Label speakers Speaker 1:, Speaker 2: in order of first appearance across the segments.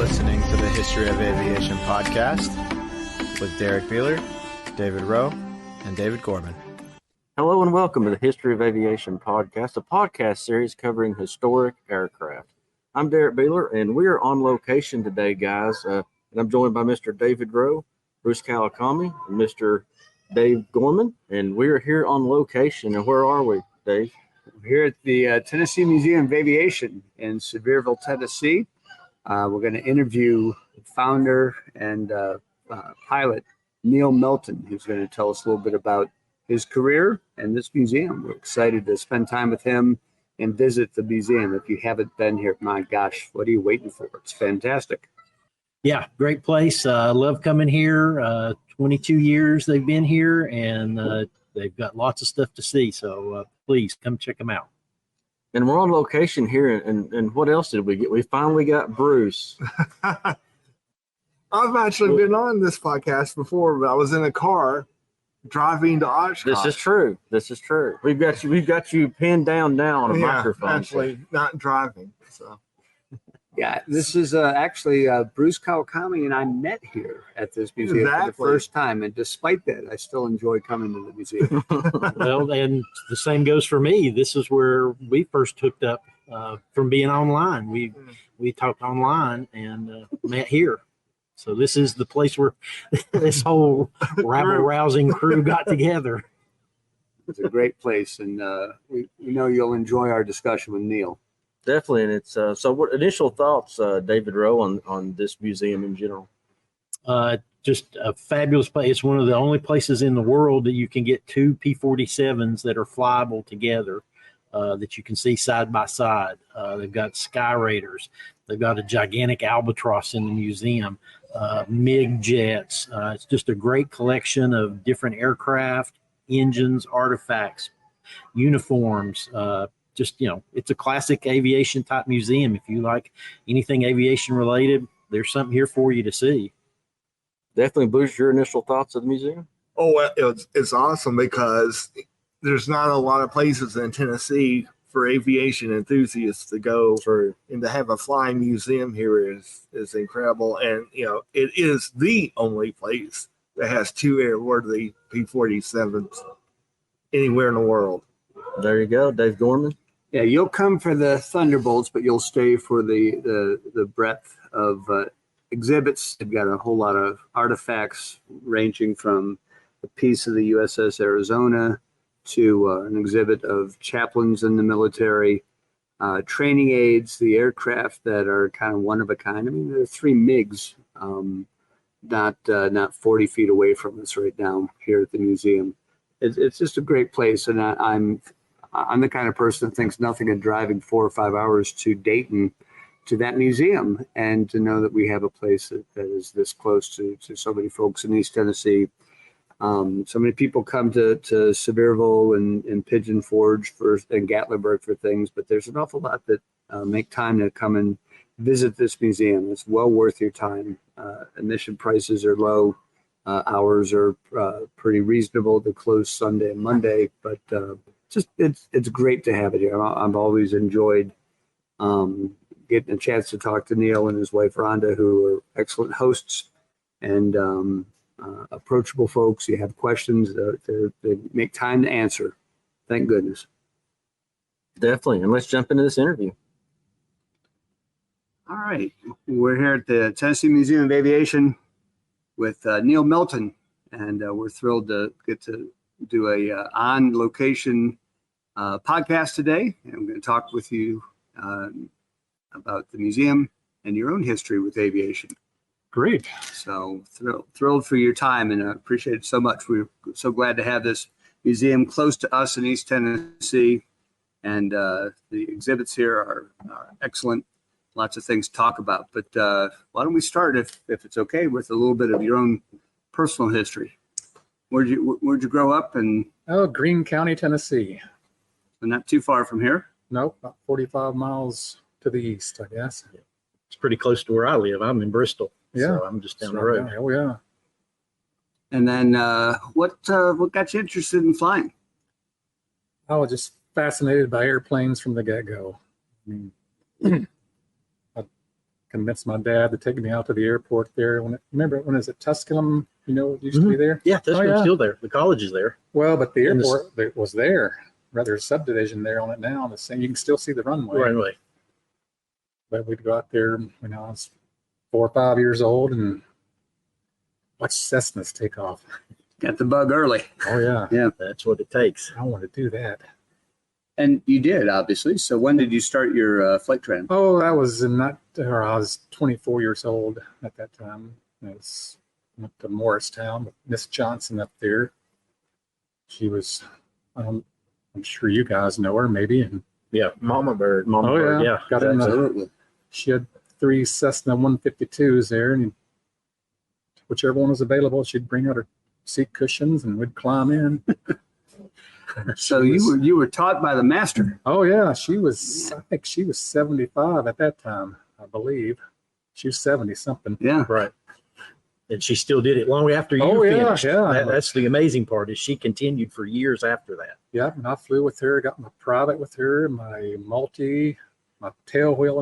Speaker 1: listening to the History of Aviation podcast with Derrick Beeler, David Rowe, and David Gorman.
Speaker 2: Hello and welcome to the History of Aviation podcast, a podcast series covering historic aircraft. I'm Derrick Beeler, and we are on location today, guys. And I'm joined by Mr. David Rowe, Bruce Kawakami, and Mr. Dave Gorman. And we are here on location. And where are we, Dave?
Speaker 3: We're here at the Tennessee Museum of Aviation in Sevierville, Tennessee. We're going to interview founder and pilot Neal Melton, who's going to tell us a little bit about his career and this museum. We're excited to spend time with him and visit the museum. If you haven't been here, my gosh, what are you waiting for? It's fantastic.
Speaker 4: Yeah, great place. I love coming here. 22 years they've been here, and they've got lots of stuff to see. So please come check them out.
Speaker 2: And we're on location here. And what else did we get? We finally got Bruce.
Speaker 5: I've actually been on this podcast before, but I was in a car driving to Oshkosh.
Speaker 2: This is true. We've got you pinned down now on a microphone.
Speaker 5: Actually, not driving. So.
Speaker 3: Yeah, this is actually Bruce Kawakami and I met here at this museum for the first time. And despite that, I still enjoy coming to the museum.
Speaker 4: Well, and the same goes for me. This is where we first hooked up from being online. We talked online and met here. So this is the place where this whole rabble-rousing crew got together.
Speaker 3: It's a great place, and we know you'll enjoy our discussion with Neal.
Speaker 2: Definitely, and it's so. What initial thoughts, David Rowe, on this museum in general?
Speaker 4: Just a fabulous place. It's one of the only places in the world that you can get two P-47s that are flyable together, that you can see side by side. They've got Sky Raiders. They've got a gigantic albatross in the museum. MiG jets. It's just a great collection of different aircraft, engines, artifacts, uniforms. It's a classic aviation type museum. If you like anything aviation related, there's something here for you to see.
Speaker 2: Definitely. Bruce, your initial thoughts of the museum?
Speaker 5: Oh, it's awesome because there's not a lot of places in Tennessee for aviation enthusiasts to go and to have a flying museum here is incredible. And, it is the only place that has two airworthy P-47s anywhere in the world.
Speaker 2: There you go, Dave Gorman.
Speaker 3: Yeah, you'll come for the Thunderbolts, but you'll stay for the breadth of exhibits. They've got a whole lot of artifacts ranging from a piece of the USS Arizona to an exhibit of chaplains in the military, training aids, the aircraft that are kind of one of a kind. I mean, there are three MiGs not 40 feet away from us right now here at the museum. It's just a great place, and I'm the kind of person that thinks nothing of driving 4 or 5 hours to Dayton to that museum, and to know that we have a place that is this close to so many folks in East Tennessee. So many people come to Sevierville and Pigeon Forge and Gatlinburg for things, but there's an awful lot that make time to come and visit this museum. It's well worth your time. Admission prices are low. Hours are pretty reasonable. They close Sunday and Monday, but it's great to have it here. I've always enjoyed getting a chance to talk to Neal and his wife Rhonda, who are excellent hosts and approachable folks. You have questions, they make time to answer. Thank goodness.
Speaker 2: Definitely. And let's jump into this interview.
Speaker 3: All right. We're here at the Tennessee Museum of Aviation with Neal Melton, and we're thrilled to get to do a on-location podcast today. And I'm going to talk with you about the museum and your own history with aviation.
Speaker 4: Great.
Speaker 3: So thrilled for your time, and I appreciate it so much. We're so glad to have this museum close to us in East Tennessee, and the exhibits here are excellent. Lots of things to talk about, but why don't we start, if it's okay, with a little bit of your own personal history. Where'd you grow up? And
Speaker 6: Greene County, Tennessee.
Speaker 3: And not too far from here.
Speaker 6: Nope, about 45 miles to the east, I guess.
Speaker 4: It's pretty close to where I live. I'm in Bristol.
Speaker 6: Yeah,
Speaker 4: so I'm just down the road.
Speaker 6: Oh yeah.
Speaker 3: And then what got you interested in flying?
Speaker 6: I was just fascinated by airplanes from the get-go. I mean, convinced my dad to take me out to the airport there. Remember when it was at Tusculum? You know, it used to be there.
Speaker 4: Yeah, Tusculum's
Speaker 6: yeah.
Speaker 4: still there. The college is there.
Speaker 6: Well, but the airport was there. Rather, a subdivision there on it now. The same, you can still see the runway.
Speaker 4: Runway.
Speaker 6: But we'd go out there when I was 4 or 5 years old and watch Cessnas take off.
Speaker 3: Got the bug early.
Speaker 6: Oh yeah,
Speaker 3: Yeah.
Speaker 4: That's what it takes.
Speaker 6: I want to do that.
Speaker 3: And you did, obviously. So when did you start your flight training?
Speaker 6: Oh, that was I was 24 years old at that time. I went to Morristown with Miss Johnson up there. She was, I'm sure you guys know her, maybe. And
Speaker 4: Yeah, Mama Bird. Yeah.
Speaker 6: Got in
Speaker 3: Absolutely.
Speaker 6: she had 3 Cessna 152s there, and whichever one was available, she'd bring out her seat cushions, and we'd climb in.
Speaker 3: So you were taught by the master.
Speaker 6: Oh yeah, I think she was 75 at that time, I believe. She was 70 something.
Speaker 3: Yeah.
Speaker 4: Right. And she still did it long after you
Speaker 6: Oh, yeah,
Speaker 4: finished.
Speaker 6: yeah.
Speaker 4: That's the amazing part is she continued for years after that.
Speaker 6: Yeah, and I flew with her, got my private with her, my tail wheel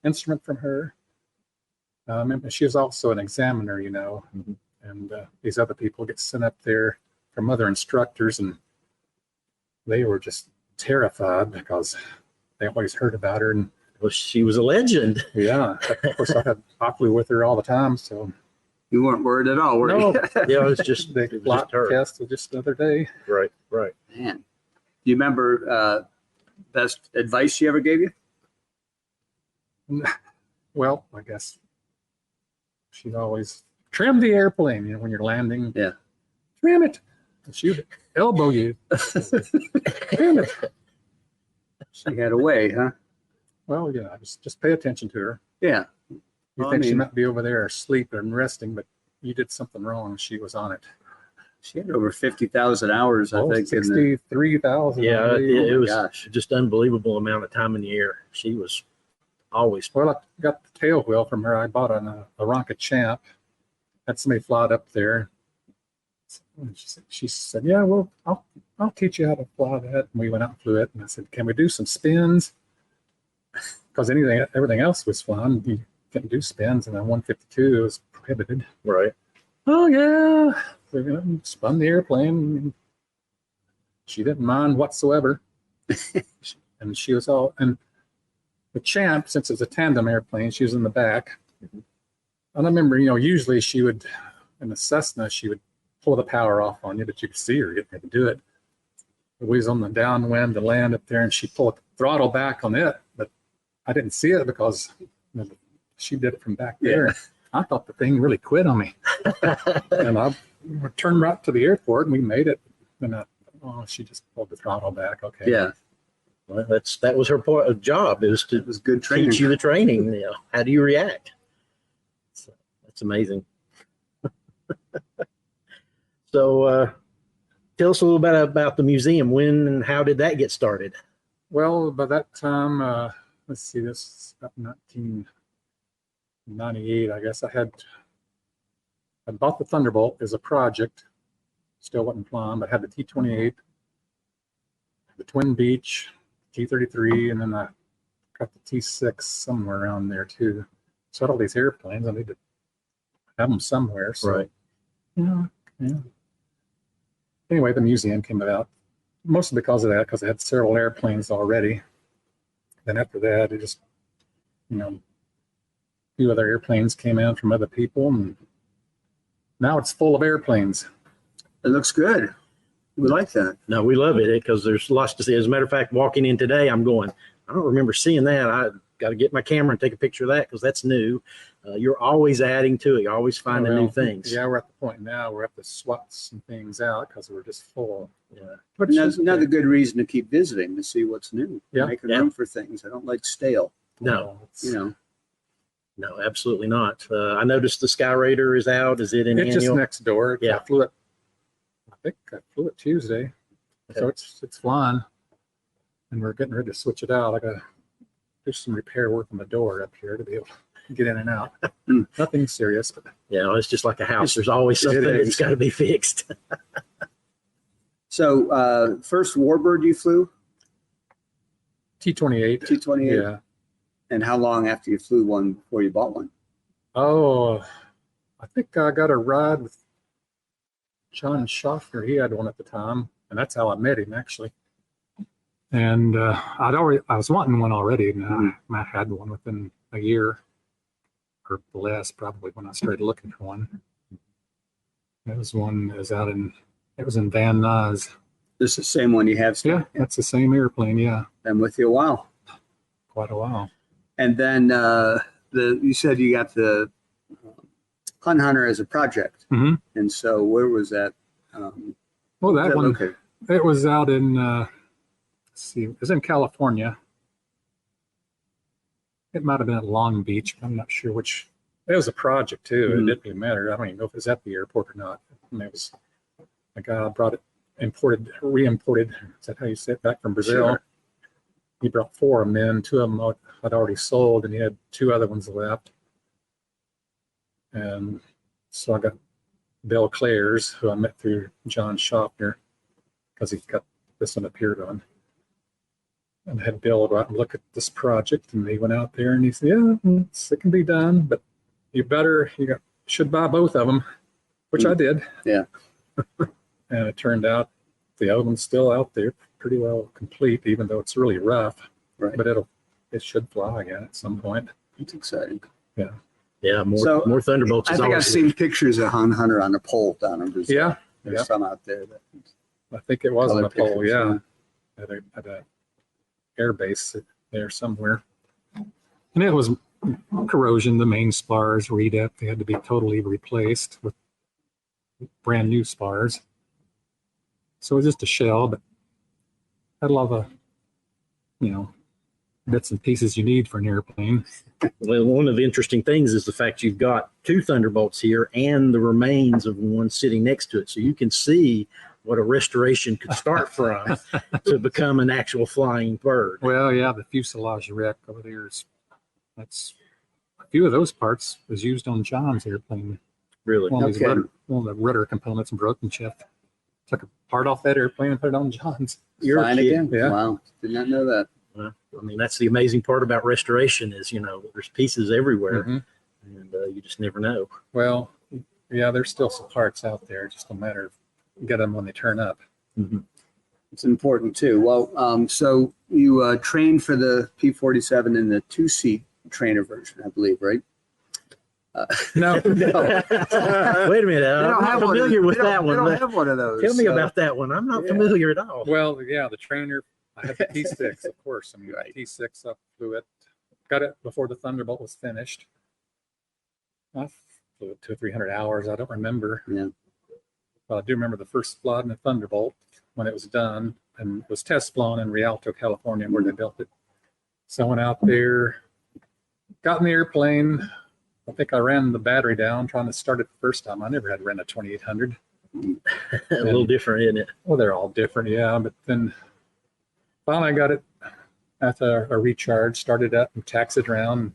Speaker 6: instrument from her. And she was also an examiner, you know, and these other people get sent up there from other instructors, and they were just terrified because they always heard about her. And
Speaker 4: Well, she was a legend.
Speaker 6: yeah, of course I flew with her all the time, so
Speaker 3: You weren't worried at all, were
Speaker 6: no,
Speaker 3: you?
Speaker 4: Yeah, it was just,
Speaker 6: the
Speaker 4: it was
Speaker 6: flight
Speaker 4: just her.
Speaker 6: test was just the other day.
Speaker 4: Right, right.
Speaker 3: Man. Do you remember best advice she ever gave you?
Speaker 6: Well, I guess she'd always trim the airplane, you know, when you're landing.
Speaker 3: Yeah.
Speaker 6: Trim it. She would elbow you. Trim it.
Speaker 3: She had a way, huh?
Speaker 6: Well, yeah, just pay attention to her.
Speaker 3: Yeah.
Speaker 6: You
Speaker 3: Well,
Speaker 6: think
Speaker 3: I
Speaker 6: she
Speaker 3: mean-
Speaker 6: might be over there asleep and resting, but you did something wrong. She was on it.
Speaker 3: She had over 50,000 hours, I think. in the-
Speaker 6: 63,000. I
Speaker 4: Yeah,
Speaker 6: believe.
Speaker 4: it was
Speaker 3: gosh.
Speaker 4: just unbelievable amount of time in the air. She was always.
Speaker 6: Well, I got the tail wheel from her. I bought a Ronca Champ. Had somebody fly it up there. And she said, "Yeah, well, I'll teach you how to fly that." And we went out and flew it. And I said, "Can we do some spins?" Because everything else was flying. You couldn't do spins, and a 152 was prohibited.
Speaker 4: Right.
Speaker 6: Oh yeah, so, you know, spun the airplane. She didn't mind whatsoever, and she was all. And the Champ, since it's a tandem airplane, she was in the back. And I remember, you know, usually she would, in the Cessna, she would pull the power off on you, but you could see her getting to do it. We was on the downwind to land up there, and she pulled the throttle back on it, but I didn't see it because she did it from back there.
Speaker 3: Yeah.
Speaker 6: I thought the thing really quit on me. And I turned right to the airport, and we made it. And she just pulled the throttle back. Okay.
Speaker 3: Yeah.
Speaker 4: Well, that was her job, is to
Speaker 3: It was good training.
Speaker 4: teach you the training. You know, how do you react? So, that's amazing. So, tell us a little bit about the museum. When and how did that get started?
Speaker 6: Well, by that time, let's see, this is about 1998, I guess. I bought the Thunderbolt as a project. Still wasn't flying, but I had the T-28, the Twin Beach, T-33, and then I got the T-6 somewhere around there too. So I had all these airplanes. I need to have them somewhere. So,
Speaker 4: Right.
Speaker 6: yeah. Anyway, the museum came about, mostly because of that, because I had several airplanes already. Then after that, it just, you know, a few other airplanes came in from other people, and now it's full of airplanes.
Speaker 3: It looks good. We like that.
Speaker 4: No, we love it because there's lots to see. As a matter of fact, walking in today, I'm going, I don't remember seeing that. I got to get my camera and take a picture of that because that's new. You're always adding to it. You're always finding new things.
Speaker 6: Yeah, we're at the point now where we have to swap some things out because we're just full.
Speaker 4: Yeah.
Speaker 6: But it's
Speaker 3: That's
Speaker 6: just
Speaker 3: another
Speaker 6: okay.
Speaker 3: good reason to keep visiting, to see what's new.
Speaker 6: Yeah.
Speaker 3: Making
Speaker 4: Yeah.
Speaker 3: room for things. I don't like stale,
Speaker 4: No,
Speaker 6: It's-
Speaker 3: you know.
Speaker 4: no, absolutely not. I noticed the Sky Raider is out. Is it an
Speaker 6: It's just
Speaker 4: annual?
Speaker 6: next door.
Speaker 4: Yeah.
Speaker 6: I think I flew it Tuesday. So it's flying. And we're getting ready to switch it out. I got to do some repair work on the door up here to be able to get in and out. Nothing serious, but
Speaker 4: Yeah, it's just like a house. There's always
Speaker 6: It
Speaker 4: something
Speaker 6: is.
Speaker 4: that's got to be fixed.
Speaker 3: So first Warbird you flew?
Speaker 6: T-28.
Speaker 3: T-28?
Speaker 6: Yeah.
Speaker 3: And how long after you flew one before you bought one?
Speaker 6: Oh, I think I got a ride with John Schaffner. He had one at the time, and that's how I met him actually. And I was wanting one already, and I had one within a year or less, probably, when I started looking for one. It was one that was it was in Van Nuys.
Speaker 3: This is the same one you have still?
Speaker 6: Yeah, that's the same airplane. Yeah,
Speaker 3: Been with you a while.
Speaker 6: quite a while.
Speaker 3: And then you said you got the Hunt Hunter as a project.
Speaker 6: Mm-hmm.
Speaker 3: And so where was that?
Speaker 6: Well, that one,
Speaker 3: located?
Speaker 6: it was out in, let's see, it was in California. It might have been at Long Beach, but I'm not sure which. It was a project too.
Speaker 3: Mm-hmm.
Speaker 6: It didn't even matter. I don't even know if it was at the airport or not. And it was a guy brought it, re-imported. Is that how you say it? Back from Brazil.
Speaker 3: Sure.
Speaker 6: He brought 4 of them in. 2 of them had already sold, and he had 2 other ones left. And so I got Bill Clares, who I met through John Schaffner, because he got this one appeared on. And I had Bill go out and look at this project, and he went out there and he said, "Yeah, it can be done, but you should buy both of them," which I did.
Speaker 3: Yeah.
Speaker 6: And it turned out the other one's still out there, pretty well complete, even though it's really rough.
Speaker 3: Right.
Speaker 6: But it should fly again at some point.
Speaker 3: It's exciting.
Speaker 6: Yeah.
Speaker 4: Yeah, more Thunderbolts.
Speaker 3: I think I've seen pictures of Hunt Hunter on a pole down in Brazil.
Speaker 6: Yeah.
Speaker 3: There's some out there.
Speaker 6: I think it was on
Speaker 3: Other
Speaker 6: a pole.
Speaker 3: pictures,
Speaker 6: Yeah. At a air base there somewhere. And it was corrosion. The main spars were eat up. They had to be totally replaced with brand new spars. So it was just a shell, but had a lot of, bits and pieces you need for an airplane.
Speaker 4: Well, one of the interesting things is the fact you've got 2 Thunderbolts here and the remains of one sitting next to it. So you can see what a restoration could start from to become an actual flying bird.
Speaker 6: Well, yeah, the fuselage wreck over there that's a few of those parts was used on John's airplane.
Speaker 4: Really?
Speaker 6: One of
Speaker 3: Okay.
Speaker 6: the rudder components broke, and Jeff took a part off that airplane and put it on John's.
Speaker 4: You're
Speaker 3: Flying
Speaker 4: kidding.
Speaker 3: again?
Speaker 6: Yeah.
Speaker 3: Wow. Did not know that.
Speaker 4: Well, I mean, that's the amazing part about restoration is, there's pieces everywhere,
Speaker 6: Mhm.
Speaker 4: and you just never know.
Speaker 6: Well, yeah, there's still some parts out there. Just a matter of get them when they turn up.
Speaker 4: Mm-hmm.
Speaker 3: It's important too. Well, so you trained for the P-47 in the 2-seat trainer version, I believe, right?
Speaker 6: No.
Speaker 4: Wait a minute. I'm not familiar with that one.
Speaker 3: They don't have one of those.
Speaker 4: Tell me about that one. I'm not familiar at all.
Speaker 6: Well, yeah, the trainer, I had the T6, of course. I mean,
Speaker 3: Right.
Speaker 6: T6 up, flew it, got it before the Thunderbolt was finished. I flew it 200 or 300 hours. I don't remember.
Speaker 3: Yeah.
Speaker 6: But I do remember the first flight in the Thunderbolt when it was done, and it was test flown in Rialto, California, where they built it. So I went out there, got in the airplane. I think I ran the battery down trying to start it the first time. I never had run a 2800.
Speaker 4: A little different, isn't it?
Speaker 6: Well, they're all different, yeah. But then finally I got it at a recharge, started up and taxied around.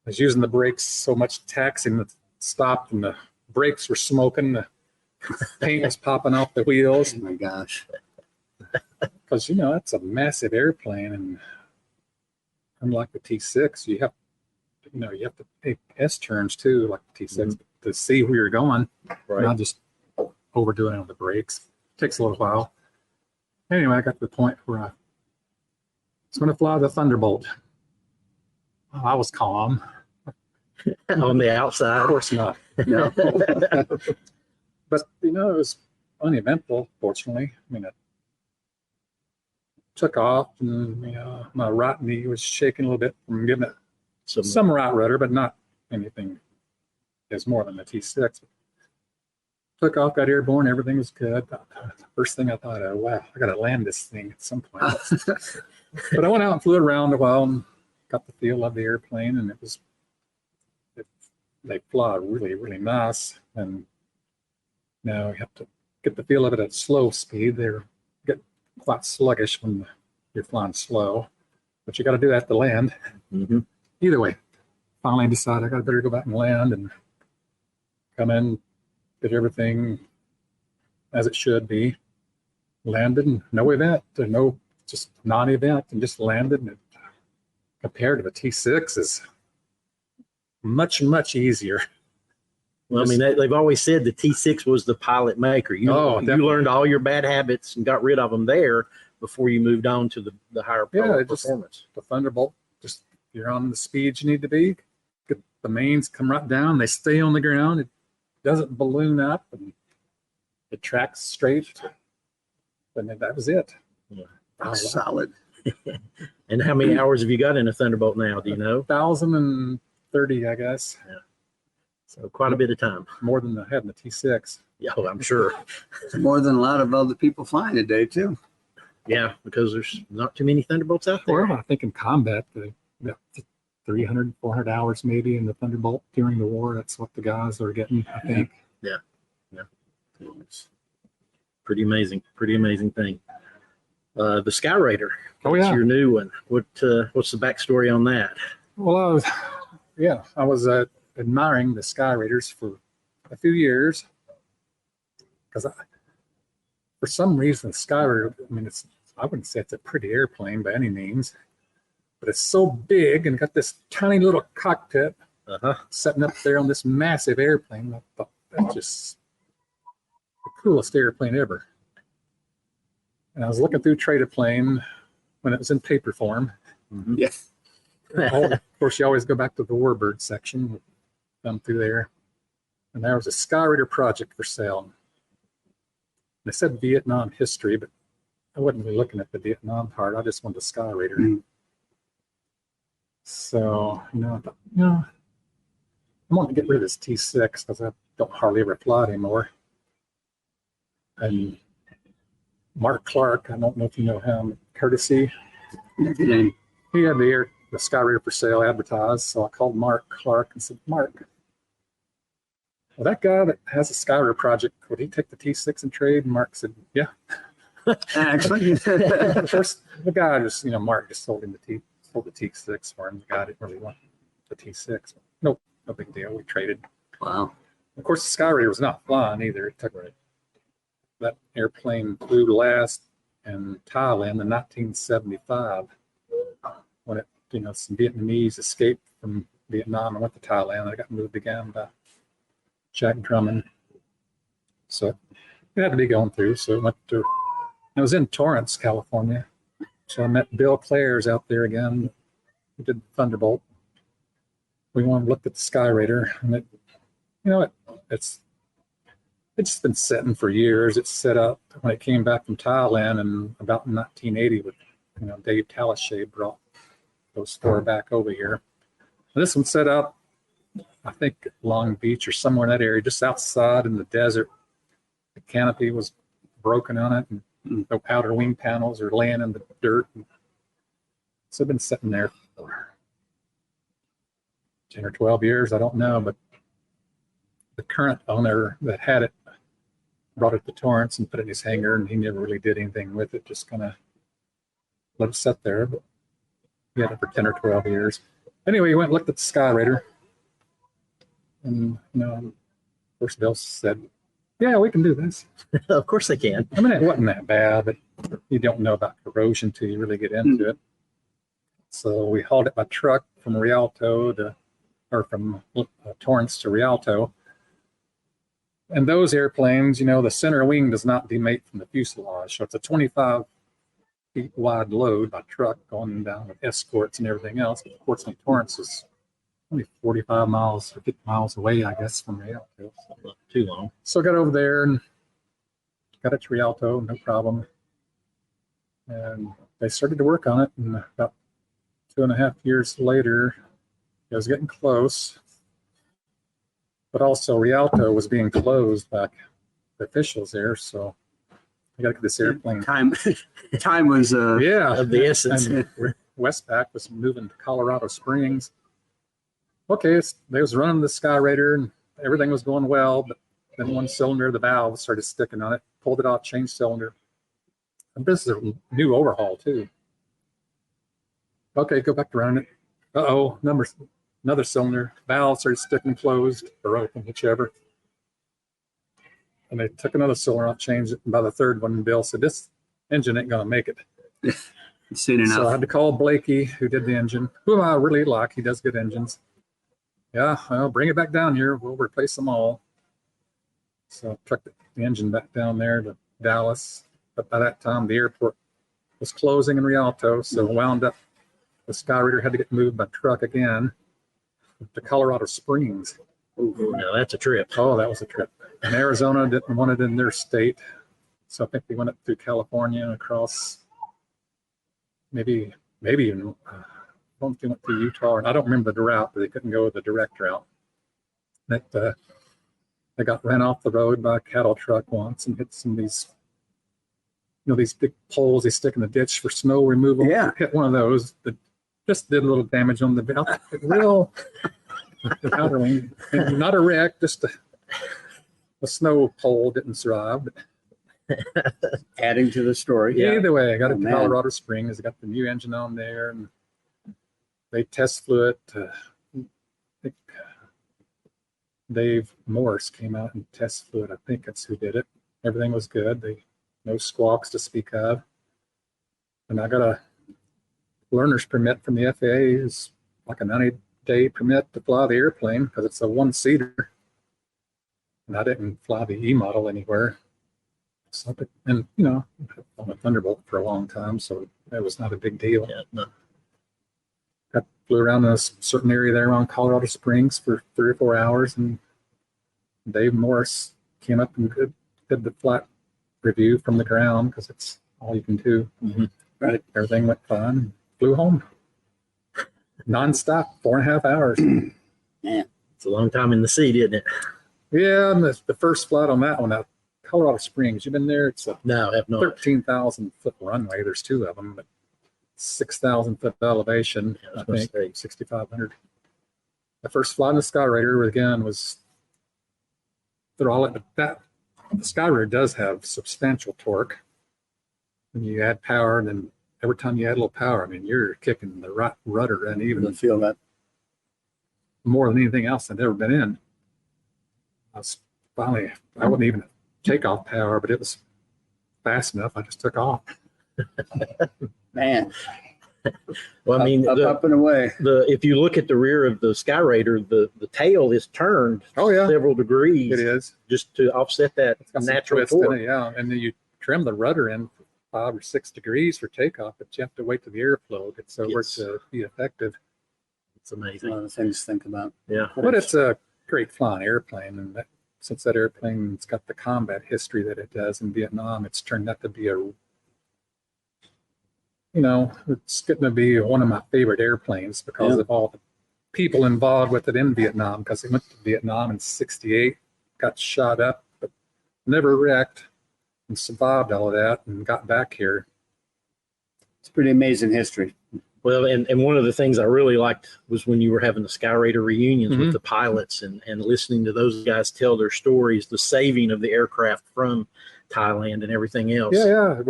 Speaker 6: I was using the brakes so much taxing that it stopped, and the brakes were smoking. The paint was popping off the wheels.
Speaker 3: Oh my gosh.
Speaker 6: Because, that's a massive airplane. And unlike the T6, you have to take S-turns too, like the T6, to see where you're going.
Speaker 4: Right.
Speaker 6: Not just overdoing it on the brakes. Takes a little while. Anyway, I got to the point where I was going to fly the Thunderbolt. Well, I was calm.
Speaker 4: On the
Speaker 6: Of
Speaker 4: outside.
Speaker 6: course not.
Speaker 3: No.
Speaker 6: But, it was uneventful, fortunately. I mean, it took off, and, my right knee was shaking a little bit from giving it some right rudder, but not anything as more than the T6. Took off, got airborne, everything was good. First thing I thought, wow, I got to land this thing at some point. But I went out and flew it around a while and got the feel of the airplane, and they fly really, really nice. And now you have to get the feel of it at slow speed. They get quite sluggish when you're flying slow, but you got to do that to land.
Speaker 4: Mm-hmm.
Speaker 6: Either way, finally decided I better go back and land and come in, did everything as it should be. Landed, and no event, no, just non-event, and just landed, and it compared to the T6 is much, much easier.
Speaker 4: Well, I mean, they've always said the T6 was the pilot maker. You learned all your bad habits and got rid of them there before you moved on to the higher performance.
Speaker 6: The Thunderbolt, just you're on the speed you need to be. The mains come right down. They stay on the ground. It doesn't balloon up, and it tracks straight. And that was it.
Speaker 4: Yeah.
Speaker 3: Solid.
Speaker 4: And how many hours have you got in a Thunderbolt now? Do you know?
Speaker 6: 1,030, I guess.
Speaker 4: Yeah. So quite a bit of time.
Speaker 6: More than I had in the T6.
Speaker 4: Yeah, I'm sure.
Speaker 3: It's more than a lot of other people flying today, too.
Speaker 4: Yeah, because there's not too many Thunderbolts out there.
Speaker 6: Well, I think in combat, they got 300, 400 hours maybe in the Thunderbolt during the war. That's what the guys are getting, I think.
Speaker 4: Yeah. It's pretty amazing thing. The Sky Raider.
Speaker 6: Oh, yeah.
Speaker 4: It's your new one. What's the backstory on that?
Speaker 6: Well, I was admiring the Sky Raiders for a few years because for some reason, the Sky Raider, I mean, I wouldn't say it's a pretty airplane by any means, but it's so big and got this tiny little cockpit sitting up there on this massive airplane. I thought that's just the coolest airplane ever. And I was looking through Trade a Plane when it was in paper form.
Speaker 4: Mm-hmm.
Speaker 3: Yes.
Speaker 6: Of course, you always go back to the Warbird section, thumb through there. And there was a Sky Raider project for sale. They said Vietnam history, but I wasn't really looking at the Vietnam part. I just wanted the Sky Raider. Mm-hmm. So, I thought, I want to get rid of this T6 because I don't hardly ever fly anymore. And Mark Clark, I don't know if you know him, Courtesy. He had the Sky Raider for sale advertised, so I called Mark Clark and said, Mark, well, that guy that has a Sky Raider project, would he take the T6 in trade? And Mark said, yeah.
Speaker 3: Actually,
Speaker 6: first the guy just, Mark just sold the T6 for him. The guy didn't really want the T6. No big deal. We traded.
Speaker 3: Wow.
Speaker 6: Of course, the Sky Raider was not flying either. It took that airplane flew last in Thailand in 1975 when some Vietnamese escaped from Vietnam and went to Thailand. They got moved again by Jack Drummond. So it had to be going through. So I was in Torrance, California. So I met Bill Clares out there again. We did Thunderbolt. We wanted to look at the Sky Raider, and it's been sitting for years. It's set up when it came back from Thailand in about 1980 with, Dave Talashay brought those four back over here. And this one set up, I think, Long Beach or somewhere in that area, just outside in the desert. The canopy was broken on it, and the outer wing panels are laying in the dirt. So it's been sitting there for 10 or 12 years. I don't know, but the current owner that had it brought it to Torrance and put it in his hangar, and he never really did anything with it, just kind of let it sit there. But he had it for 10 or 12 years. Anyway, he went and looked at the Sky Raider, and first Bill said, yeah, we can do this.
Speaker 4: Of course they can.
Speaker 6: I mean, it wasn't that bad, but you don't know about corrosion till you really get into it. So we hauled it by truck from Torrance to Rialto. And those airplanes, the center wing does not demate from the fuselage. So it's a 25 feet wide load by truck going down with escorts and everything else. But fortunately, Torrance is only 45 miles or 50 miles away, I guess, from Rialto. So
Speaker 4: not too long.
Speaker 6: So I got over there and got it to Rialto, no problem. And they started to work on it. And about 2.5 years later, it was getting close. But also Rialto was being closed by the officials there, so I got to get this airplane.
Speaker 3: Time was
Speaker 4: of the essence.
Speaker 6: And Westpac was moving to Colorado Springs. Okay, they was running the Sky Raider and everything was going well, but then one cylinder, the valve started sticking on it. Pulled it off, changed cylinder. And this is a new overhaul too. Okay, go back to running it. Another cylinder, valve started sticking closed or open, whichever. And they took another cylinder off, changed it. And by the third one, Bill said, this engine ain't going to make it.
Speaker 3: Soon enough.
Speaker 6: So I had to call Blakey, who did the engine, who I really like. He does good engines. Yeah, well, bring it back down here. We'll replace them all. So I trucked the engine back down there to Dallas. But by that time, the airport was closing in Rialto, so wound up the Skyraider had to get moved by truck again to Colorado Springs.
Speaker 4: Ooh, now that's a trip.
Speaker 6: Oh, that was a trip. And Arizona didn't want it in their state. So I think they went up through California and across maybe even, I don't know if they went through Utah. I don't remember the route, but they couldn't go the direct route. That they got ran off the road by a cattle truck once and hit some of these, these big poles they stick in the ditch for snow removal.
Speaker 3: Yeah.
Speaker 6: Hit one of those that just did a little damage on the belt. Real outer wing. And not a wreck, just a snow pole didn't survive.
Speaker 3: Adding to the story.
Speaker 6: Yeah. Either way, I got it to
Speaker 3: man.
Speaker 6: Colorado Springs. I got the new engine on there, and they test flew it. I think Dave Morris came out and test flew it. I think that's who did it. Everything was good. No squawks to speak of. And I got a learner's permit from the FAA. Is like a 90-day permit to fly the airplane because it's a one-seater. And I didn't fly the E model anywhere. So, and I'm a Thunderbolt for a long time, so that was not a big deal.
Speaker 4: Yeah, no.
Speaker 6: I flew around in a certain area there around Colorado Springs for 3 or 4 hours, and Dave Morris came up and did the flight review from the ground because it's all you can do.
Speaker 4: Mm-hmm.
Speaker 6: Right, everything went fine. Flew home, nonstop, 4.5 hours.
Speaker 3: Man,
Speaker 4: It's a long time in the sea, didn't it?
Speaker 6: Yeah, and the first flight on that one out Colorado Springs. You've been there? It's a
Speaker 4: No, I have not.
Speaker 6: 13,000 foot runway. There's 2 of them, but 6,000 foot elevation.
Speaker 4: Yeah, I
Speaker 6: I
Speaker 4: was
Speaker 6: think
Speaker 4: gonna say.
Speaker 6: 6,500. The first flight in the Skyraider again was throttle it. But the Skyraider does have substantial torque. When you add power, and then every time you add a little power, I mean, you're kicking the right rudder and
Speaker 3: even
Speaker 6: even
Speaker 3: feel that.
Speaker 6: more than anything else I'd ever been in. I wasn't even takeoff power, but it was fast enough. I just took off.
Speaker 3: Man,
Speaker 4: Well, I mean,
Speaker 3: up and away.
Speaker 4: if you look at the rear of the Skyraider, the tail is turned
Speaker 6: Oh yeah,
Speaker 4: several degrees
Speaker 6: it is.
Speaker 4: just to offset that
Speaker 6: It's got some
Speaker 4: natural
Speaker 6: twist in
Speaker 4: torque.
Speaker 6: it, yeah. And then you trim the rudder in for 5 or 6 degrees for takeoff, but you have to wait till the airflow gets over
Speaker 4: Yes.
Speaker 6: to be effective.
Speaker 4: It's
Speaker 3: A
Speaker 4: amazing.
Speaker 3: lot of things to think about.
Speaker 4: Yeah.
Speaker 6: But it's a great flying airplane, and since that airplane's got the combat history that it does in Vietnam, it's turned out to be it's going to be one of my favorite airplanes because of all the people involved with it in Vietnam, because it went to Vietnam in '68, got shot up, but never wrecked, and survived all of that and got back here.
Speaker 3: It's pretty amazing history.
Speaker 4: Well, and one of the things I really liked was when you were having the Skyraider reunions
Speaker 6: Mhm.
Speaker 4: with the pilots and listening to those guys tell their stories, the saving of the aircraft from Thailand and everything else.
Speaker 6: Yeah.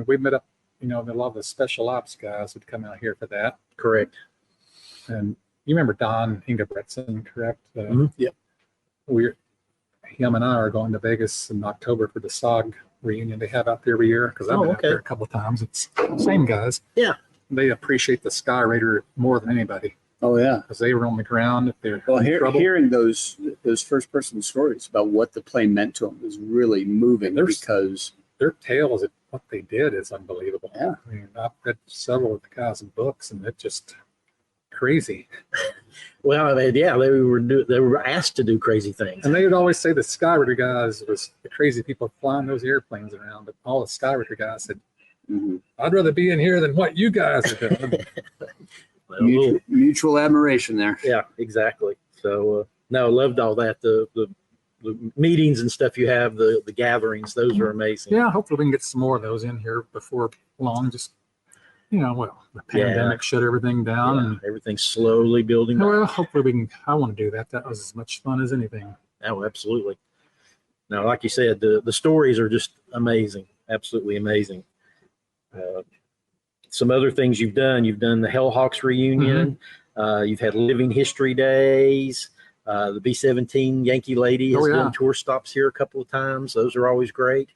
Speaker 6: We met up, a lot of the special ops guys would come out here for that.
Speaker 4: Correct.
Speaker 6: And you remember Don Ingebretson, correct?
Speaker 4: Mhm.
Speaker 3: Yep.
Speaker 6: Him and I are going to Vegas in October for the SOG reunion they have out there every year, because I've been out
Speaker 4: okay.
Speaker 6: there a couple of times. It's the same guys.
Speaker 4: Yeah.
Speaker 6: They appreciate the Skyraider more than anybody
Speaker 3: Oh yeah.
Speaker 6: because they were on the ground. If they're
Speaker 3: Well,
Speaker 6: in trouble.
Speaker 3: hearing those first person stories about what the plane meant to them is really moving because
Speaker 6: Their tales of what they did is unbelievable.
Speaker 3: Yeah.
Speaker 6: I mean, I've read several of the guys' books, and it's just crazy.
Speaker 4: Well, they were asked to do crazy things.
Speaker 6: And they would always say the Skyraider guys was the crazy people flying those airplanes around, but all the Skyraider guys said, I'd rather be in here than what you guys are doing.
Speaker 4: Well,
Speaker 3: mutual admiration there.
Speaker 4: yeah, exactly. So, no, loved all that. The meetings and stuff you have, the gatherings, those are amazing.
Speaker 6: Yeah, hopefully we can get some more of those in here before long. Just, the pandemic shut everything down.
Speaker 4: Yeah,
Speaker 6: And
Speaker 4: everything's slowly building back.
Speaker 6: well, hopefully we can. I want to do that. That was as much fun as anything.
Speaker 4: Oh, absolutely. Now, like you said, the stories are just amazing, absolutely amazing. Some other things you've done the Hellhawks reunion. You've had Living History Days. The B-17 Yankee Lady has done tour stops here a couple of times. Those are always great.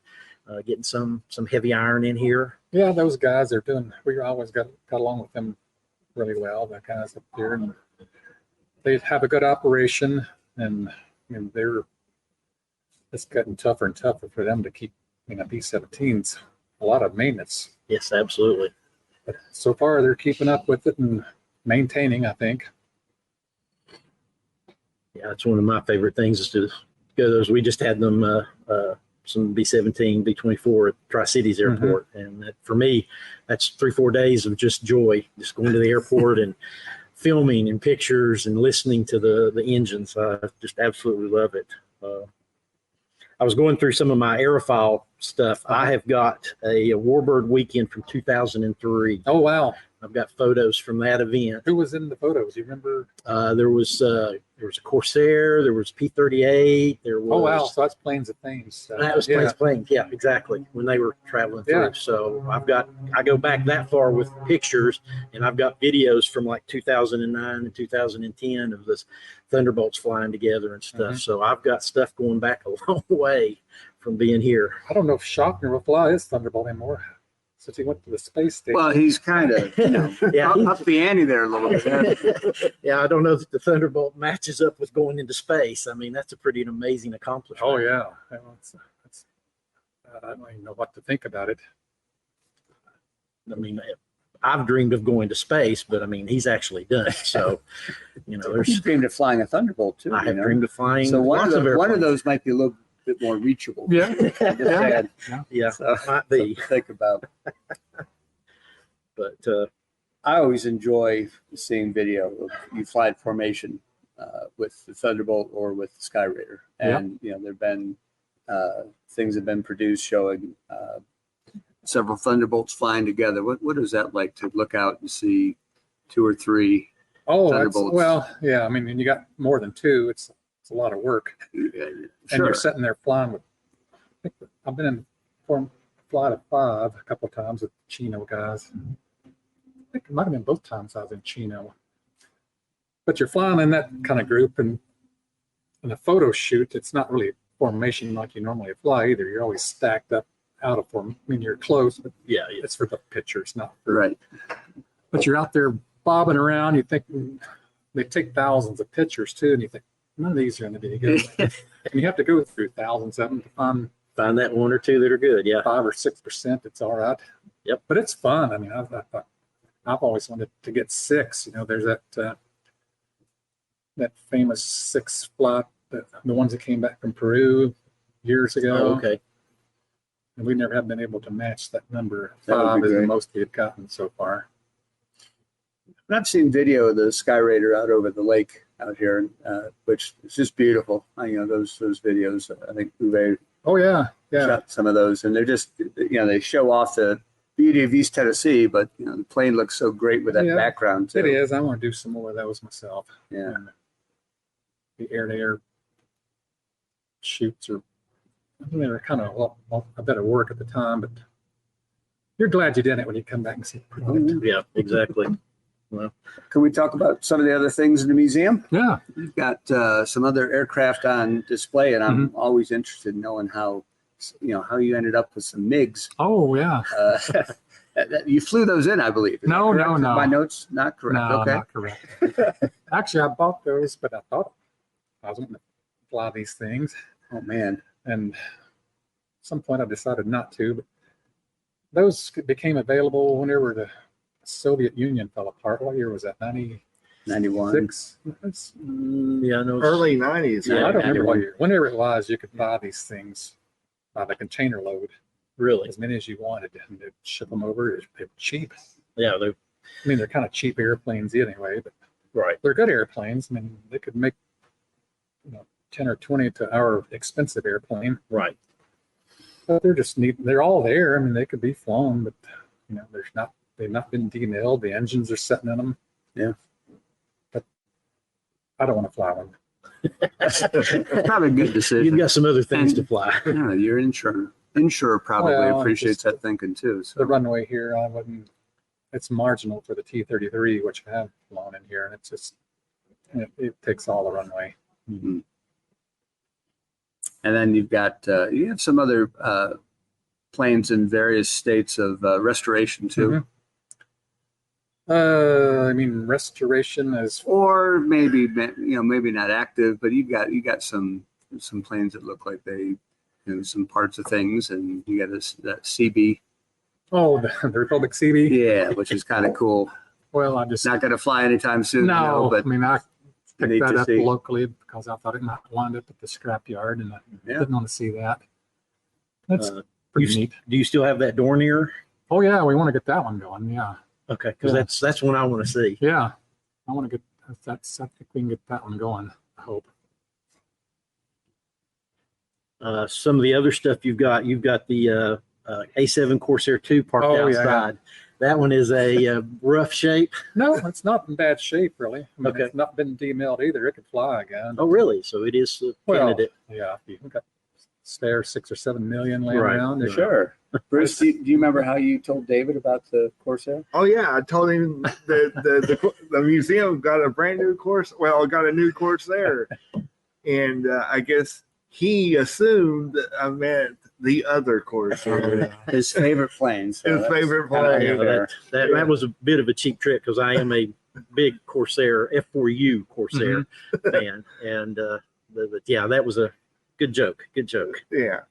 Speaker 4: Getting some heavy iron in here.
Speaker 6: Yeah, those guys are doing. We always got along with them really well. The guys up there, and they have a good operation, and it's getting tougher and tougher for them to keep B-17s. A lot of maintenance.
Speaker 4: Yes, absolutely.
Speaker 6: But so far, they're keeping up with it and maintaining, I think.
Speaker 4: Yeah, it's one of my favorite things is to go to those. We just had them some B-17, B-24 at Tri-Cities Airport, and for me, that's 3-4 days of just joy, just going to the airport and filming and pictures and listening to the engines. I just absolutely love it. I was going through some of my aerofoil stuff. I have got a Warbird weekend from 2003.
Speaker 6: Oh, wow.
Speaker 4: I've got photos from that event.
Speaker 6: Who was in the photos? You remember?
Speaker 4: There was a Corsair. There was P-38. There was.
Speaker 6: Oh, wow. So that's Planes of Flames.
Speaker 4: That was Planes. Yeah, exactly. When they were traveling through.
Speaker 6: Yeah.
Speaker 4: So I go back that far with pictures, and I've got videos from like 2009 and 2010 of this Thunderbolts flying together and stuff. So I've got stuff going back a long way from being here.
Speaker 6: I don't know if Shockner will fly his Thunderbolt anymore since he went to the space station.
Speaker 3: Well, he's kind of up the ante there a little bit.
Speaker 4: Yeah, I don't know that the Thunderbolt matches up with going into space. I mean, that's a pretty amazing accomplishment.
Speaker 6: Oh, yeah. I don't even know what to think about it.
Speaker 4: I mean, I've dreamed of going to space, but I mean, he's actually done it. So,
Speaker 3: He's dreamed of flying a Thunderbolt too.
Speaker 4: I have dreamed of flying.
Speaker 3: So one of
Speaker 4: airplanes.
Speaker 3: those might be a little bit more reachable.
Speaker 6: Yeah.
Speaker 4: Yeah,
Speaker 3: So,
Speaker 4: might be.
Speaker 3: to think about.
Speaker 4: But
Speaker 3: I always enjoy seeing video of you fly formation with the Thunderbolt or with the Sky Raider, and there've been things have been produced showing several Thunderbolts flying together. What is that like to look out and see 2 or 3 Thunderbolts?
Speaker 6: Well, yeah. I mean, when you got more than 2, it's a lot of work. And you're sitting there flying with. I've been in flight of 5 a couple of times with Chino guys. I think it might have been both times I was in Chino. But you're flying in that kind of group, and in a photo shoot, it's not really formation like you normally fly either. You're always stacked up out of form. I mean, you're close, but it's for the pictures, not for.
Speaker 3: Right.
Speaker 6: But you're out there bobbing around. You think they take thousands of pictures too, and you think none of these are going to be good. And you have to go through thousands of them to
Speaker 4: find that 1 or 2 that are good. Yeah,
Speaker 6: 5 or 6%. It's all right.
Speaker 4: Yep.
Speaker 6: But it's fun. I mean, I've always wanted to get 6. There's that famous 6 flight, the ones that came back from Peru years ago.
Speaker 4: Oh, okay.
Speaker 6: And we never have been able to match that number.
Speaker 3: That would
Speaker 6: 5
Speaker 3: be
Speaker 6: is the
Speaker 3: great.
Speaker 6: most we've gotten so far.
Speaker 3: And I've seen video of the Sky Raider out over the lake out here, which is just beautiful. Those videos. I think Uwe
Speaker 6: Oh yeah,
Speaker 3: shot some of those, and they're just they show off the beauty of East Tennessee, but the plane looks so great with that background too.
Speaker 6: It is. I want to do some more of those myself.
Speaker 3: Yeah.
Speaker 6: And the air-to-air shoots they were kind of a bit of work at the time, but you're glad you did it when you come back and see the product.
Speaker 4: Yeah, exactly. Well,
Speaker 3: Can we talk about some of the other things in the museum?
Speaker 6: Yeah.
Speaker 3: You've got some other aircraft on display, and I'm always interested in knowing how you ended up with some MiGs.
Speaker 6: Oh yeah.
Speaker 3: You flew those in, I believe. Is that
Speaker 6: No.
Speaker 3: correct? My notes not correct.
Speaker 6: No,
Speaker 3: Okay.
Speaker 6: not correct. Actually, I bought those, but I thought I was going to fly these things.
Speaker 3: Oh man.
Speaker 6: And at some point I decided not to, but those became available whenever the Soviet Union fell apart. What year was that?
Speaker 3: 91.
Speaker 6: 96?
Speaker 4: yeah, no.
Speaker 5: Early 90s.
Speaker 6: Yeah, I don't remember what
Speaker 4: 91.
Speaker 6: year. Whenever it was, you could buy these things by the container load,
Speaker 4: Really?
Speaker 6: as many as you wanted, and they'd ship them over. They were cheap.
Speaker 4: Yeah,
Speaker 6: They're kind of cheap airplanes anyway, but
Speaker 4: right.
Speaker 6: they're good airplanes. I mean, they could make 10 or 20 to our expensive airplane.
Speaker 4: Right.
Speaker 6: But they're just neat. They're all there. I mean, they could be flown, but they've not been demilled. The engines are sitting in them.
Speaker 3: Yeah.
Speaker 6: But I don't want to fly one.
Speaker 3: Probably a good decision.
Speaker 4: You've got some other things
Speaker 3: And-
Speaker 4: to fly.
Speaker 3: Yeah, your insurer probably
Speaker 6: Well,
Speaker 3: appreciates that thinking too.
Speaker 6: The
Speaker 3: So
Speaker 6: runway here, it's marginal for the T-33, which I have flown in here, and it's just, it takes all the runway.
Speaker 3: and then you've got you have some other planes in various states of restoration too.
Speaker 6: I mean, restoration is,
Speaker 3: Or maybe maybe not active, but you got some planes that look like they some parts of things, and you got that CB.
Speaker 6: oh, the Republic CB.
Speaker 3: Yeah, which is kind of cool.
Speaker 6: Well, I
Speaker 3: It's
Speaker 6: just,
Speaker 3: not going to fly anytime soon.
Speaker 6: no,
Speaker 3: but
Speaker 6: I mean, I picked
Speaker 3: neat
Speaker 6: that
Speaker 3: to
Speaker 6: up
Speaker 3: see.
Speaker 6: locally because I thought it might wind up at the scrapyard, and I didn't want to see that. That's pretty neat.
Speaker 4: Do you still have that door near?
Speaker 6: Oh yeah, we want to get that one going. Yeah,
Speaker 4: Okay, because that's one I want to see.
Speaker 6: yeah, I want to get that's. I think we can get that one going. I hope.
Speaker 4: Some of the other stuff you've got the A7 Corsair 2 parked outside. That one is a rough shape.
Speaker 6: No, it's not in bad shape, really. I mean,
Speaker 4: Okay.
Speaker 6: It's not been demilled either. It could fly again.
Speaker 4: Oh, really? So it is a candidate.
Speaker 6: Yeah, you've got spare 6 or 7 million laying
Speaker 4: Right.
Speaker 6: around.
Speaker 3: Sure. Bruce, do you remember how you told David about the Corsair?
Speaker 5: Oh yeah, I told him the museum got a brand new course. Well, got a new Corsair, and I guess he assumed that I meant the other Corsair.
Speaker 3: His favorite plane. So
Speaker 5: His
Speaker 3: that's
Speaker 5: favorite
Speaker 3: kinda
Speaker 5: plane.
Speaker 3: fair.
Speaker 4: That was a bit of a cheap trick because I am a big Corsair F4U Corsair fan, and but yeah, that was a good joke. Good joke.
Speaker 5: Yeah,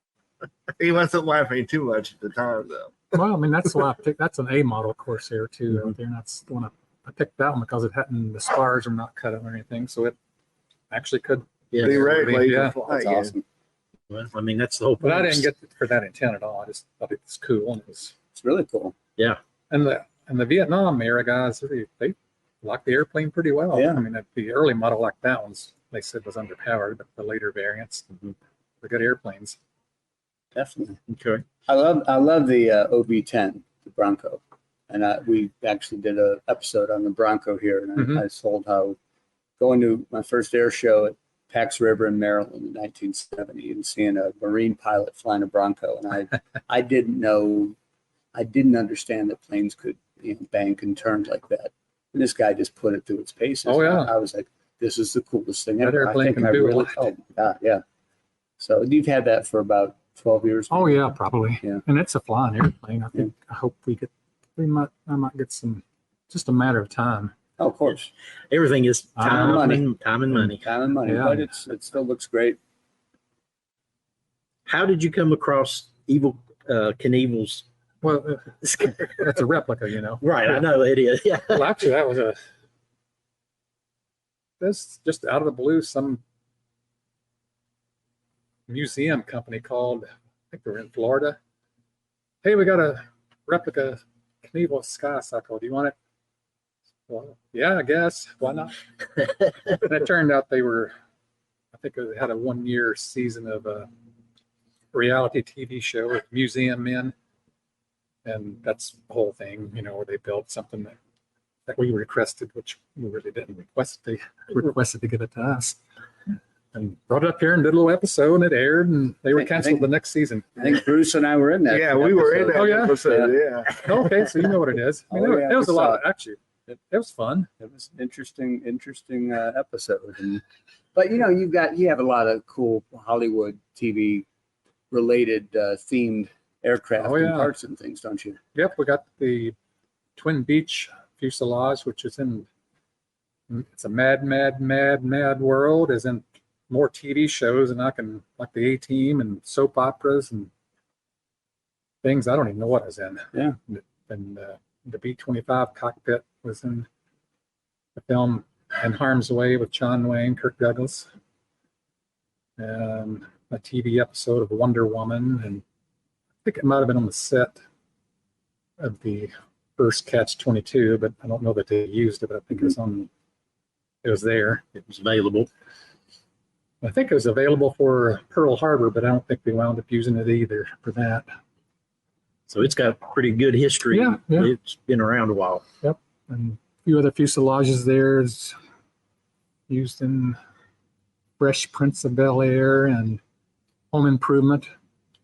Speaker 5: he wasn't laughing too much at the time though.
Speaker 6: Well, I mean, that's why I picked. That's an A model Corsair too out there, and that's the one I picked that one because it hadn't, the spars are not cut or anything, so it actually could.
Speaker 4: Yeah,
Speaker 5: Theoretically,
Speaker 6: Yeah.
Speaker 5: fly
Speaker 3: That's
Speaker 5: again.
Speaker 3: awesome.
Speaker 4: well, I mean that's the whole point.
Speaker 6: But I didn't get it for that intent at all. I just thought it was cool, and it was.
Speaker 3: It's really cool.
Speaker 6: And the Vietnam era guys, they liked the airplane pretty well.
Speaker 3: Yeah.
Speaker 6: I mean, the early model like that one's they said was underpowered, but the later variants, they're good airplanes.
Speaker 3: Definitely.
Speaker 4: Okay.
Speaker 3: I love the OB10, the Bronco, and we actually did an episode on the Bronco here, and I told how going to my first air show at Pax River in Maryland in 1970 and seeing a Marine pilot flying a Bronco, and I didn't understand that planes could bank and turn like that, and this guy just put it through its paces.
Speaker 6: Oh, yeah.
Speaker 3: I was like, this is the coolest thing
Speaker 6: That
Speaker 3: ever.
Speaker 6: airplane can do a lot.
Speaker 3: Oh God, yeah. So you've had that for about 12 years.
Speaker 6: Oh yeah, probably.
Speaker 3: Yeah.
Speaker 6: And it's a flying airplane. I think. I hope I might get some. Just a matter of time.
Speaker 3: Oh, of course.
Speaker 4: Everything is time,
Speaker 3: money.
Speaker 4: time and money.
Speaker 3: Time and money,
Speaker 6: Yeah.
Speaker 3: but it still looks great.
Speaker 4: How did you come across Evil Knievel's?
Speaker 6: Well, it's a replica,
Speaker 4: Right, I know it is. Yeah.
Speaker 6: Well, actually, that's just out of the blue. Some museum company called, I think they were in Florida. Hey, we got a replica Knievel Sky Cycle. Do you want it? Well, yeah, I guess. Why not? And it turned out I think they had a 1-year season of a reality TV show with museum men. And that's the whole thing, where they built something that we requested, which we really didn't request. They requested to give it to us. And brought it up here and did a little episode, and it aired, and they were canceled the next season.
Speaker 3: I think Bruce and I were in that.
Speaker 5: Yeah, we were in that
Speaker 6: Oh, yeah?
Speaker 5: episode. Yeah.
Speaker 6: Okay, so you know what it is. I mean,
Speaker 3: Oh, yeah,
Speaker 6: it was
Speaker 3: we
Speaker 6: a lot
Speaker 3: saw
Speaker 6: of, actually, it was fun.
Speaker 3: It was an interesting episode. But you have a lot of cool Hollywood TV related themed aircraft
Speaker 6: Oh, yeah.
Speaker 3: and parts and things, don't you?
Speaker 6: Yep, we got the Twin Beach fuselage, which is it's a mad world, as in more TV shows, and I can, like the A-Team and soap operas and things I don't even know what I was in.
Speaker 3: Yeah.
Speaker 6: And the B-25 cockpit was in the film In Harm's Way with John Wayne, Kirk Douglas, and a TV episode of Wonder Woman, and I think it might have been on the set of the first Catch-22, but I don't know that they used it, but I think it was there.
Speaker 4: It was available.
Speaker 6: I think it was available for Pearl Harbor, but I don't think we wound up using it either for that.
Speaker 4: So it's got pretty good history.
Speaker 6: Yeah.
Speaker 4: It's been around a while.
Speaker 6: And a few other fuselages there is used in Fresh Prince of Bel-Air and Home Improvement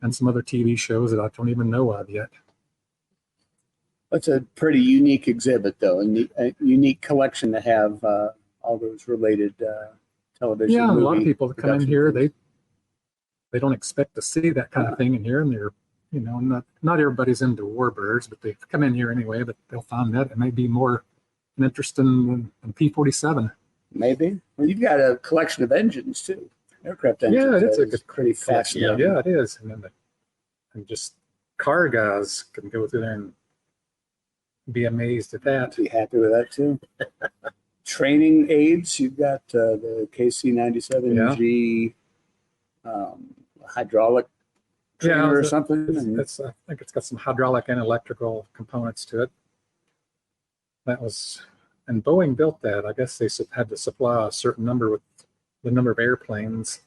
Speaker 6: and some other TV shows that I don't even know of yet.
Speaker 3: It's a pretty unique exhibit, though, and a unique collection to have all those related television.
Speaker 6: Yeah, a lot of
Speaker 3: movie
Speaker 6: people that come in
Speaker 3: production
Speaker 6: here,
Speaker 3: things.
Speaker 6: they don't expect to see that kind of thing in here, and they're not everybody's into warbirds, but they come in here anyway. But they'll find that it may be more interesting than P-47.
Speaker 3: Maybe. Well, you've got a collection of engines too, aircraft engines.
Speaker 6: Yeah, it's
Speaker 3: That is pretty fascinating.
Speaker 6: Yeah, it is. And just car guys can go through there and be amazed at that.
Speaker 3: Be happy with that too. Training aids. You've got the KC-97G hydraulic trainer or something.
Speaker 6: I think it's got some hydraulic and electrical components to it. And Boeing built that. I guess they had to supply a certain number with the number of airplanes.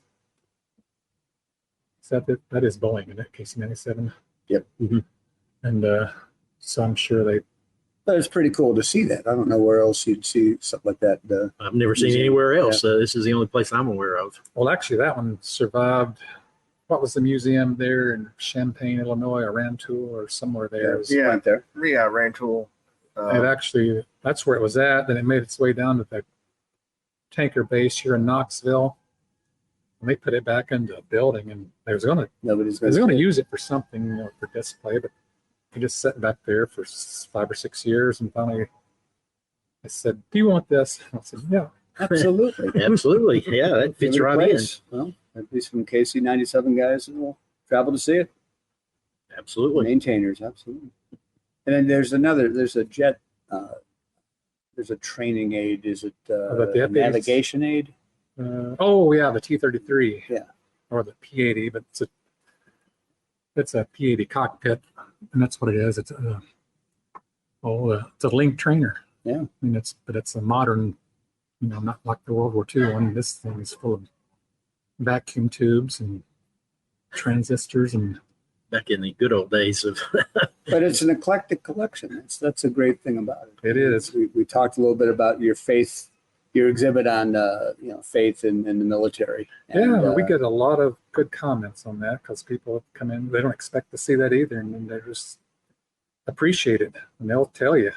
Speaker 6: So that is Boeing, isn't it? KC-97.
Speaker 3: Yep.
Speaker 6: Mm-hmm. And so I'm sure
Speaker 3: But it's pretty cool to see that. I don't know where else you'd see something like that.
Speaker 4: I've never seen anywhere else.
Speaker 3: Yeah.
Speaker 4: This is the only place I'm aware of.
Speaker 6: Well, actually, that one survived. What was the museum there in Champaign, Illinois, or Rantoul or somewhere there?
Speaker 5: Yeah.
Speaker 3: Right there.
Speaker 5: Yeah, Rantoul.
Speaker 6: It actually, that's where it was at. Then it made its way down to the tanker base here in Knoxville. And they put it back into a building, and
Speaker 3: Nobody's
Speaker 6: going to use it for something, for display, but we just sat back there for 5 or 6 years, and finally I said, "Do you want this?" And I said, "Yeah,
Speaker 3: Absolutely.
Speaker 4: Absolutely. Yeah, that fits
Speaker 3: Good
Speaker 4: right in.
Speaker 3: place. Well, at least some KC-97 guys will travel to see it.
Speaker 4: Absolutely.
Speaker 3: Maintainers, absolutely. And then there's a jet, there's a training aid. Is it a navigation aid?
Speaker 6: The T-33.
Speaker 3: Yeah.
Speaker 6: Or the P-80, but it's a P-80 cockpit, and that's what it is. It's a link trainer.
Speaker 3: Yeah.
Speaker 6: I mean, it's a modern, not like the World War II one. This thing is full of vacuum tubes and transistors and.
Speaker 4: Back in the good old days of.
Speaker 3: But it's an eclectic collection. That's a great thing about it.
Speaker 6: It is.
Speaker 3: We talked a little bit about your exhibit on faith in the military.
Speaker 6: And, we get a lot of good comments on that because people come in, they don't expect to see that either, and then they just appreciate it, and they'll tell you.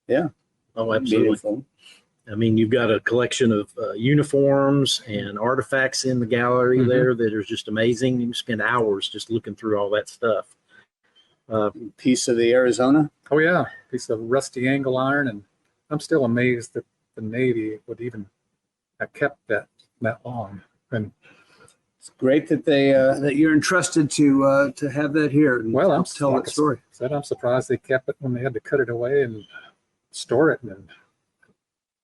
Speaker 3: Yeah.
Speaker 4: Oh, absolutely.
Speaker 3: Meaningful.
Speaker 4: I mean, you've got a collection of uniforms and artifacts in the gallery there that are just amazing. You can spend hours just looking through all that stuff.
Speaker 3: Piece of the Arizona.
Speaker 6: Oh yeah, piece of rusty angle iron, and I'm still amazed that the Navy would even have kept that long. And
Speaker 3: it's great that that you're entrusted to have that here and tell that story.
Speaker 6: I'm surprised they kept it when they had to cut it away and store it, and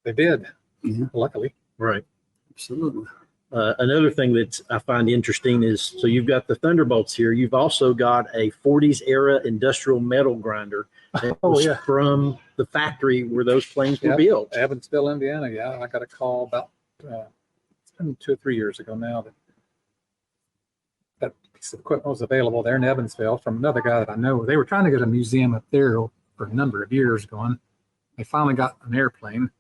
Speaker 6: they did.
Speaker 3: Yeah.
Speaker 6: Luckily.
Speaker 4: Right.
Speaker 3: Absolutely.
Speaker 4: Another thing that I find interesting is, so you've got the Thunderbolts here. You've also got a 40s era industrial metal grinder that was from the factory where those planes were built.
Speaker 6: Evansville, Indiana. Yeah, I got a call about it's been 2 or 3 years ago now that piece of equipment was available there in Evansville from another guy that I know. They were trying to get a museum up there for a number of years going. They finally got an airplane.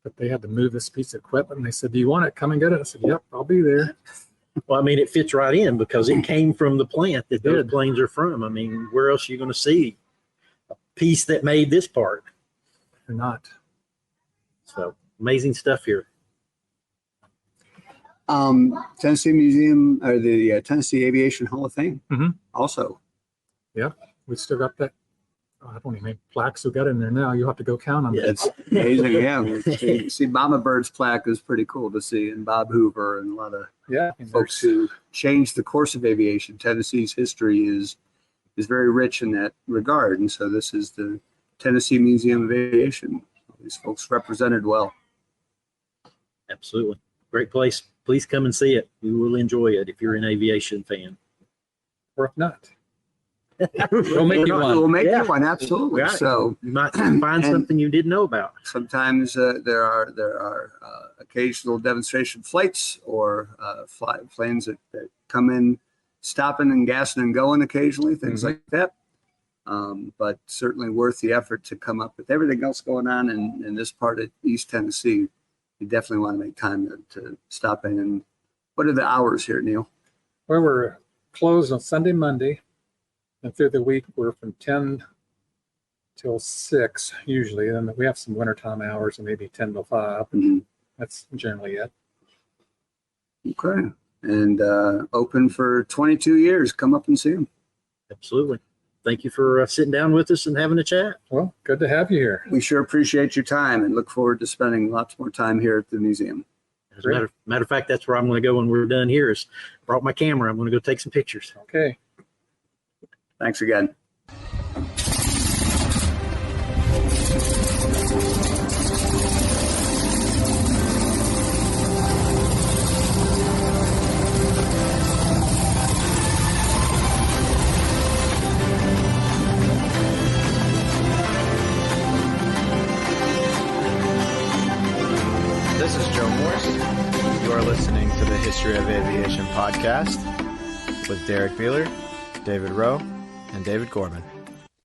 Speaker 6: But they had to move this piece of equipment, and they said, "Do you want it? Come and get it." I said, "Yep, I'll be there."
Speaker 4: Well, I mean, it fits right in because it came from the plant that those planes are from. I mean, where else are you going to see a piece that made this part?
Speaker 6: They're not.
Speaker 4: So amazing stuff here.
Speaker 3: Tennessee Museum, or the Tennessee Aviation Hall of Fame. Also.
Speaker 6: Yeah, we still got that. I don't even know plaques we got in there now. You'll have to go count them.
Speaker 3: Yeah, it's amazing. Yeah, see, Mama Bird's plaque is pretty cool to see, and Bob Hoover and a lot of folks who changed the course of aviation. Tennessee's history is very rich in that regard, and so this is the Tennessee Museum of Aviation. These folks represented well.
Speaker 4: Absolutely, great place. Please come and see it. You will enjoy it if you're an aviation fan.
Speaker 6: Or if not. We'll make you one.
Speaker 3: We'll make you one, absolutely.
Speaker 4: Right.
Speaker 3: So
Speaker 4: you might find something you didn't know about.
Speaker 3: Sometimes there are occasional demonstration flights or planes that come in, stopping and gassing and going occasionally, things like that. But certainly worth the effort to come up with everything else going on in this part of East Tennessee. You definitely want to make time to stop in. And what are the hours here, Neal?
Speaker 6: Well, we're closed on Sunday, Monday. And through the week, we're from 10 till 6 usually. And then we have some wintertime hours and maybe 10 till 5. That's generally it.
Speaker 3: Okay. And open for 22 years. Come up and see them.
Speaker 4: Absolutely. Thank you for sitting down with us and having a chat.
Speaker 6: Well, good to have you here.
Speaker 3: We sure appreciate your time and look forward to spending lots more time here at the museum.
Speaker 4: As a matter of fact, that's where I'm going to go when we're done here. Is brought my camera. I'm going to go take some pictures.
Speaker 6: Okay.
Speaker 3: Thanks again.
Speaker 1: This is Joe Morse. You are listening to the History of Aviation podcast with Derrick Beeler, David Rowe, and David Gorman.